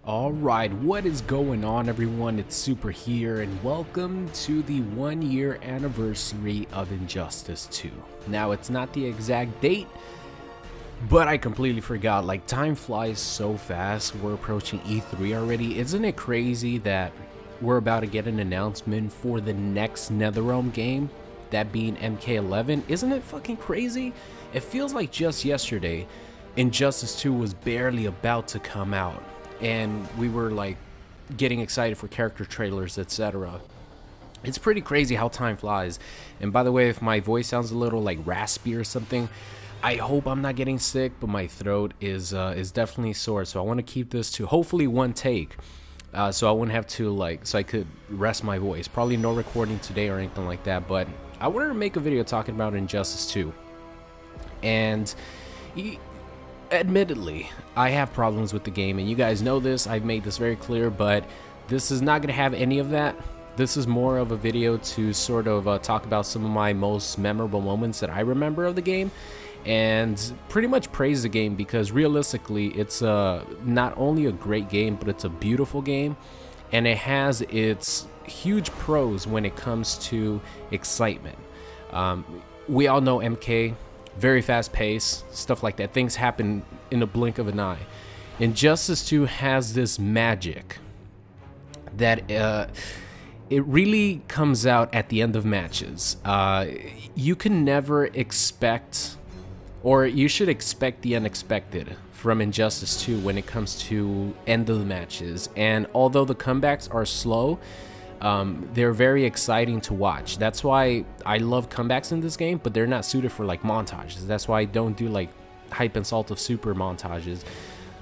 Alright, what is going on everyone? It's Super here and welcome to the 1-year anniversary of Injustice 2. Now it's not the exact date, but I completely forgot. Like, time flies so fast. We're approaching E3 already. Isn't it crazy that we're about to get an announcement for the next NetherRealm game, that being MK11? Isn't it fucking crazy? It feels like just yesterday Injustice 2 was barely about to come out and we were like getting excited for character trailers, etc. It's pretty crazy how time flies. And by the way, if my voice sounds a little like raspy or something, I hope I'm not getting sick, but my throat is definitely sore, so I want to keep this to hopefully one take, so I wouldn't have to so I could rest my voice. Probably no recording today or anything like that, but I wanted to make a video talking about Injustice 2. And admittedly, I have problems with the game, and you guys know this. I've made this very clear, but this is not going to have any of that. This is more of a video to sort of talk about some of my most memorable moments that I remember of the game, and pretty much praise the game, because realistically it's not only a great game, but it's a beautiful game, and it has its huge pros when it comes to excitement. We all know MK, very fast pace, stuff like that. Things happen in a blink of an eye. Injustice 2 has this magic that it really comes out at the end of matches. You can never expect, or you should expect the unexpected from Injustice 2 when it comes to end of the matches. And although the comebacks are slow, they're very exciting to watch. That's why I love comebacks in this game, but they're not suited for like montages. That's why I don't do like hype and salt of super montages.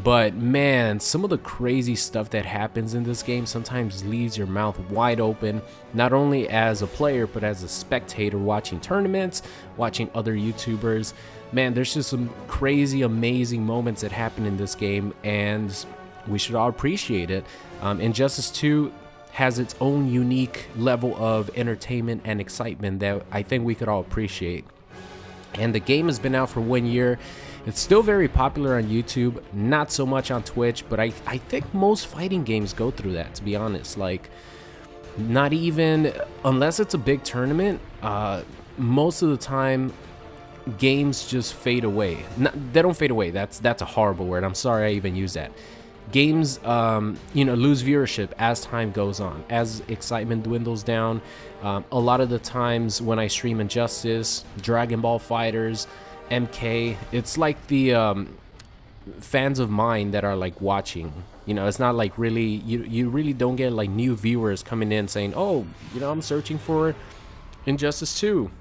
But man, some of the crazy stuff that happens in this game sometimes leaves your mouth wide open, not only as a player but as a spectator watching tournaments, watching other YouTubers. Man, there's just some crazy, amazing moments that happen in this game, and we should all appreciate it. Injustice 2 has its own unique level of entertainment and excitement that I think we could all appreciate. And the game has been out for 1 year. It's still very popular on YouTube, not so much on Twitch, but I think most fighting games go through that, to be honest. Like, not even, unless it's a big tournament, most of the time games just fade away. They don't fade away, that's a horrible word, I'm sorry I even used that. Games, you know, lose viewership as time goes on, as excitement dwindles down. A lot of the times when I stream Injustice, Dragon Ball Fighters, MK, it's like the fans of mine that are like watching. You know, it's not like really, you really don't get like new viewers coming in saying, oh, you know, I'm searching for Injustice 2.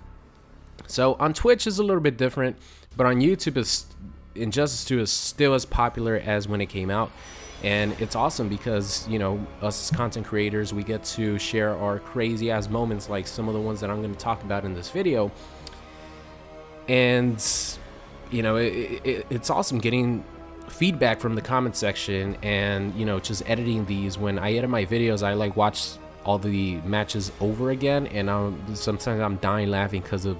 So on Twitch is a little bit different, but on YouTube Injustice 2 is still as popular as when it came out. And it's awesome because, you know, us as content creators, we get to share our crazy ass moments like some of the ones that I'm going to talk about in this video. And, you know, it's awesome getting feedback from the comment section, and, you know, just editing these. When I edit my videos, I like watch all the matches over again, and sometimes I'm dying laughing because of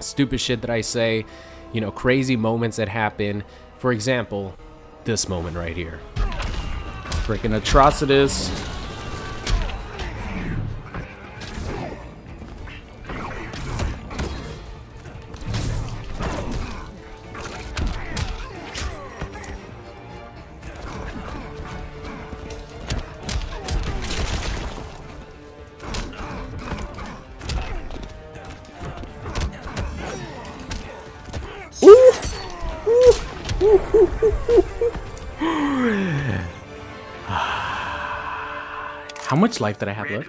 stupid shit that I say, you know, crazy moments that happen. For example, this moment right here. Freaking atrocitus. How much life did I have left?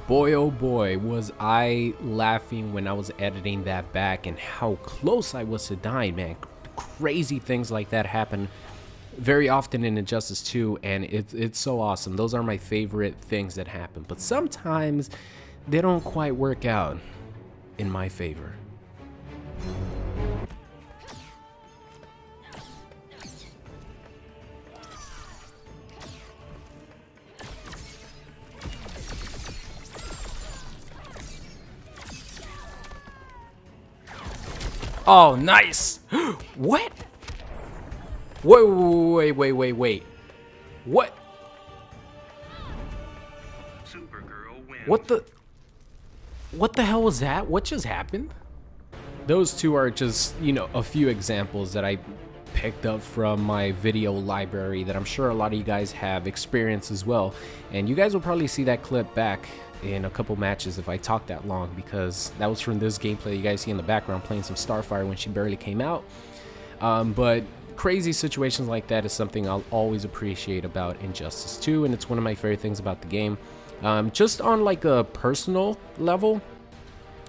Boy, oh boy, was I laughing when I was editing that back, and how close I was to dying, man. Crazy things like that happen very often in Injustice 2, and it's so awesome. Those are my favorite things that happen, but sometimes they don't quite work out in my favor. Oh, nice. What? Wait. What? What the hell was that? What just happened? Those two are just, you know, a few examples that I picked up from my video library that I'm sure a lot of you guys have experienced as well. And you guys will probably see that clip back in a couple matches if I talk that long, because that was from this gameplay you guys see in the background playing some Starfire when she barely came out. But crazy situations like that is something I'll always appreciate about Injustice 2, and it's one of my favorite things about the game. Just on like a personal level,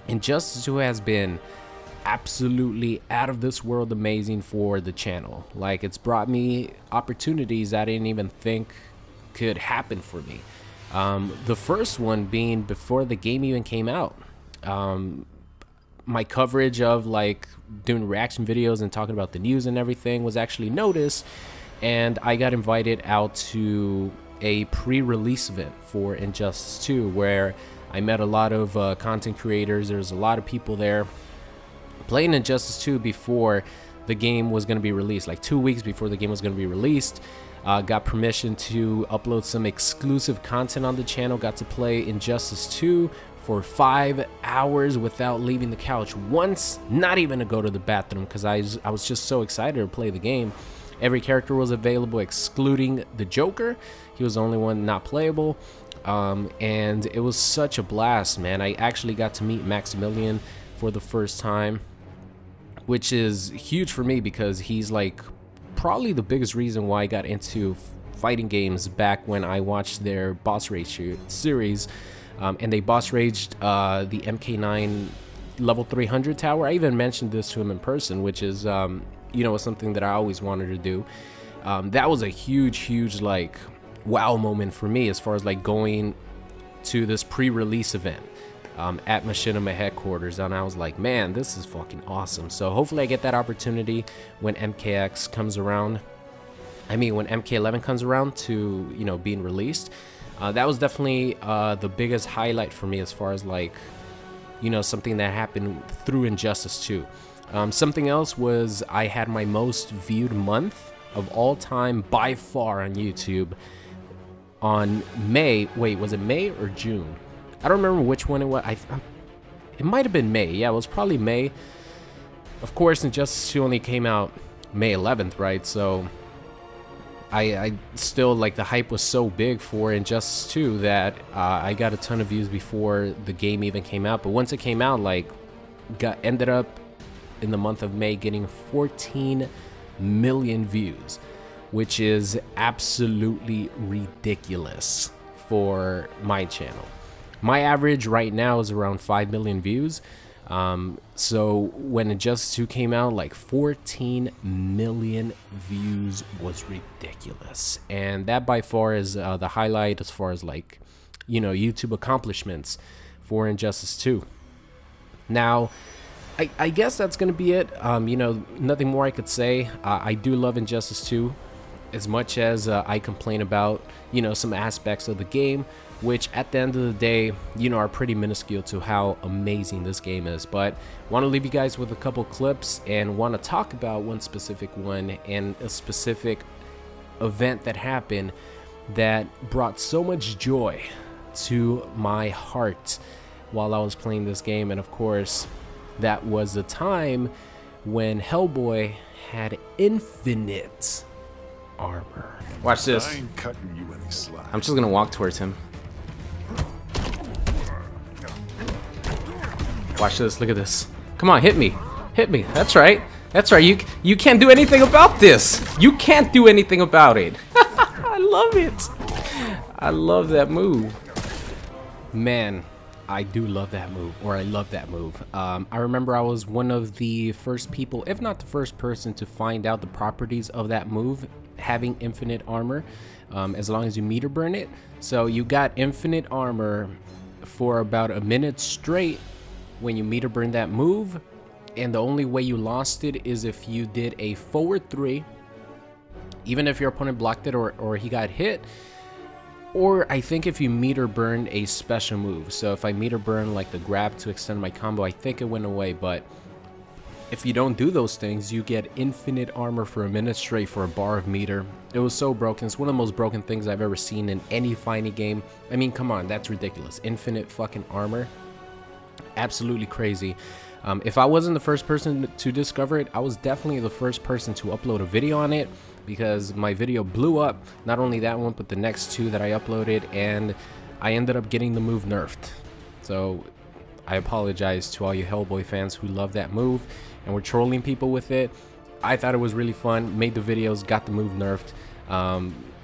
Injustice 2 has been absolutely out of this world amazing for the channel. Like, it's brought me opportunities I didn't even think could happen for me. The first one being before the game even came out. My coverage of like doing reaction videos and talking about the news and everything was actually noticed, and I got invited out to a pre-release event for Injustice 2 where I met a lot of content creators. There's a lot of people there playing Injustice 2 before the game was going to be released, like 2 weeks before the game was going to be released. Got permission to upload some exclusive content on the channel, got to play Injustice 2 for 5 hours without leaving the couch once, not even to go to the bathroom, because I was just so excited to play the game. Every character was available excluding the Joker. He was the only one not playable. And it was such a blast, man. I actually got to meet Maximilian for the first time, which is huge for me because he's like probably the biggest reason why I got into fighting games back when I watched their boss rage series. And they boss raged the MK9 level 300 tower. I even mentioned this to him in person, which is you know, something that I always wanted to do. That was a huge like wow moment for me as far as like going to this pre-release event at Machinima headquarters, and I was like, man, this is fucking awesome. So hopefully I get that opportunity when MKX comes around. I mean, when MK11 comes around to, you know, being released. That was definitely the biggest highlight for me as far as like, you know, something that happened through Injustice 2. Something else was I had my most viewed month of all time by far on YouTube on May. Wait, was it May or June? I don't remember which one it was. It might have been May. Yeah, it was probably May. Of course, Injustice 2 only came out May 11th, right? So I still, like, the hype was so big for Injustice 2 that I got a ton of views before the game even came out. But once it came out, like, ended up in the month of May getting 14 million views, which is absolutely ridiculous for my channel. My average right now is around 5 million views. So when Injustice 2 came out, like 14 million views was ridiculous. And that by far is the highlight as far as, like, you know, YouTube accomplishments for Injustice 2. Now, I guess that's going to be it. You know, nothing more I could say. I do love Injustice 2 as much as I complain about, you know, some aspects of the game, which at the end of the day, you know, are pretty minuscule to how amazing this game is. But want to leave you guys with a couple clips and want to talk about one specific one and a specific event that happened that brought so much joy to my heart while I was playing this game. And of course, that was the time when Hellboy had infinite armor. Watch this. I ain't cutting you any slack. I'm just gonna walk towards him. Watch this. Look at this. Come on, hit me. Hit me. That's right. That's right. You can't do anything about this. You can't do anything about it. I love it. I love that move. Man, I do love that move, or I love that move. I remember I was one of the first people, if not the first person, to find out the properties of that move, having infinite armor, as long as you meter burn it. So you got infinite armor for about a minute straight when you meter burn that move, and the only way you lost it is if you did a forward 3, even if your opponent blocked it or he got hit. Or I think if you meter burned a special move. So if I meter burn like the grab to extend my combo, I think it went away. But If you don't do those things, you get infinite armor for a minute straight for a bar of meter. It was so broken. It's one of the most broken things I've ever seen in any fighting game. I mean, come on, that's ridiculous. Infinite fucking armor. Absolutely crazy. If I wasn't the first person to discover it, I was definitely the first person to upload a video on it, because my video blew up. Not only that one, but the next two that I uploaded, and I ended up getting the move nerfed. So I apologize to all you Hellboy fans who love that move and were trolling people with it. I thought it was really fun, made the videos, got the move nerfed,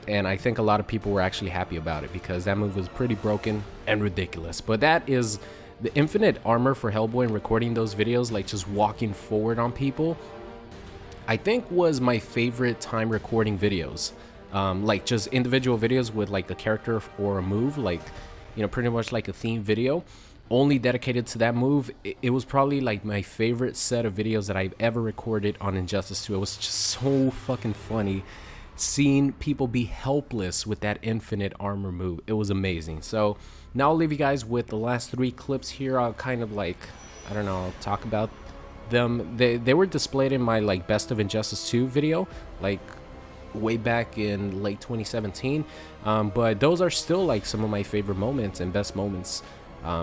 and I think a lot of people were actually happy about it, because that move was pretty broken and ridiculous. But that is the infinite armor for Hellboy, and recording those videos, like just walking forward on people, I think was my favorite time recording videos. Like just individual videos with like a character or a move, like, you know, pretty much like a theme video only dedicated to that move. It was probably like my favorite set of videos that I've ever recorded on Injustice 2. It was just so fucking funny seeing people be helpless with that infinite armor move. It was amazing. So now I'll leave you guys with the last 3 clips here. I'll kind of like, I don't know, I'll talk about them. They were displayed in my like best of Injustice 2 video, like way back in late 2017, but those are still like some of my favorite moments and best moments.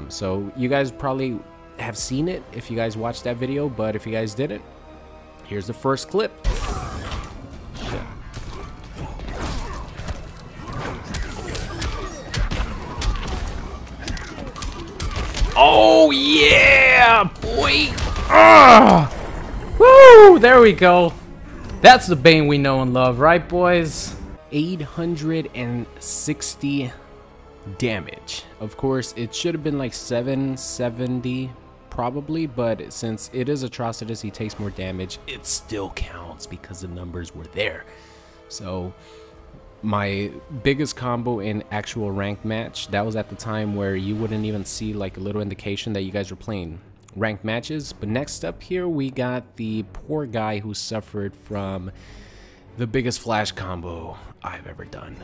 So you guys probably have seen it if you guys watched that video, but if you guys didn't, here's the first clip. Oh yeah, boy! Ah! Woo! There we go. That's the Bane we know and love, right, boys? 860 damage. Of course, it should have been like 770 probably, but since it is Atrocitus, he takes more damage. It still counts because the numbers were there. So my biggest combo in actual ranked match, that was at the time where you wouldn't even see like a little indication that you guys were playing ranked matches. But next up here, we got the poor guy who suffered from the biggest flash combo I've ever done.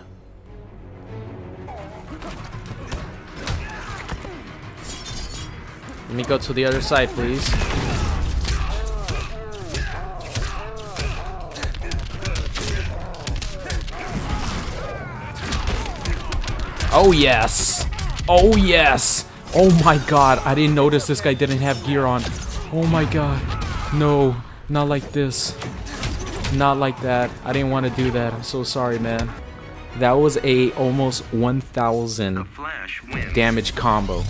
Let me go to the other side, please. Oh yes! Oh yes! Oh my god, I didn't notice this guy didn't have gear on. Oh my god. No, not like this. Not like that. I didn't want to do that. I'm so sorry, man. That was a almost 1000 damage combo.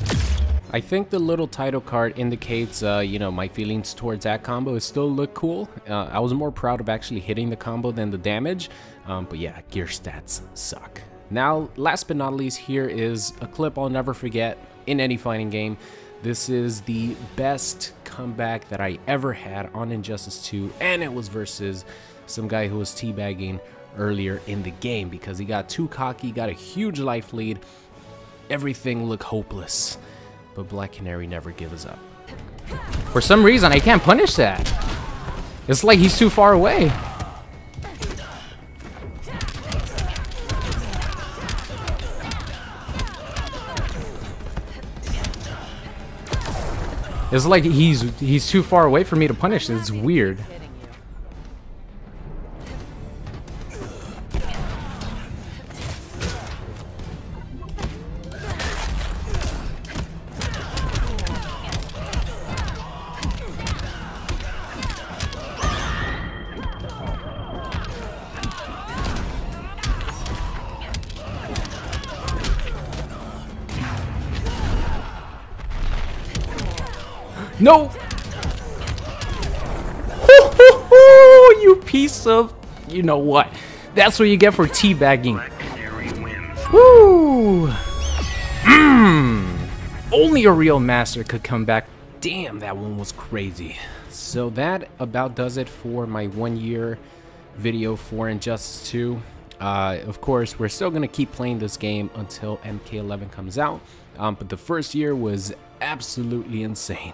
I think the little title card indicates, you know, my feelings towards that combo. It still looked cool. I was more proud of actually hitting the combo than the damage. But yeah, gear stats suck. Now, last but not least, here is a clip I'll never forget in any fighting game. This is the best comeback that I ever had on Injustice 2, and it was versus some guy who was teabagging earlier in the game because he got too cocky, got a huge life lead. Everything looked hopeless, but Black Canary never gives up. For some reason, I can't punish that. It's like he's too far away. It's like he's too far away for me to punish. It's weird. No! You piece of... You know what? That's what you get for teabagging. Woo! Only a real master could come back. Damn, that one was crazy. So that about does it for my 1 year video for Injustice 2. Of course, we're still going to keep playing this game until MK11 comes out. But the first year was absolutely insane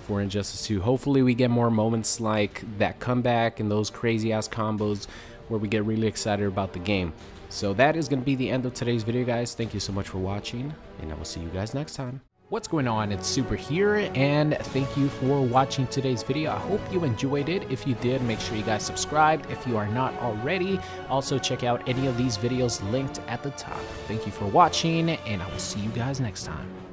for Injustice 2. Hopefully we get more moments like that comeback and those crazy ass combos where we get really excited about the game. So that is going to be the end of today's video, guys. Thank you so much for watching, and I will see you guys next time. What's going on? It's Super here, and thank you for watching today's video. I hope you enjoyed it. If you did, make sure you guys subscribed if you are not already. Also, check out any of these videos linked at the top. Thank you for watching, and I will see you guys next time.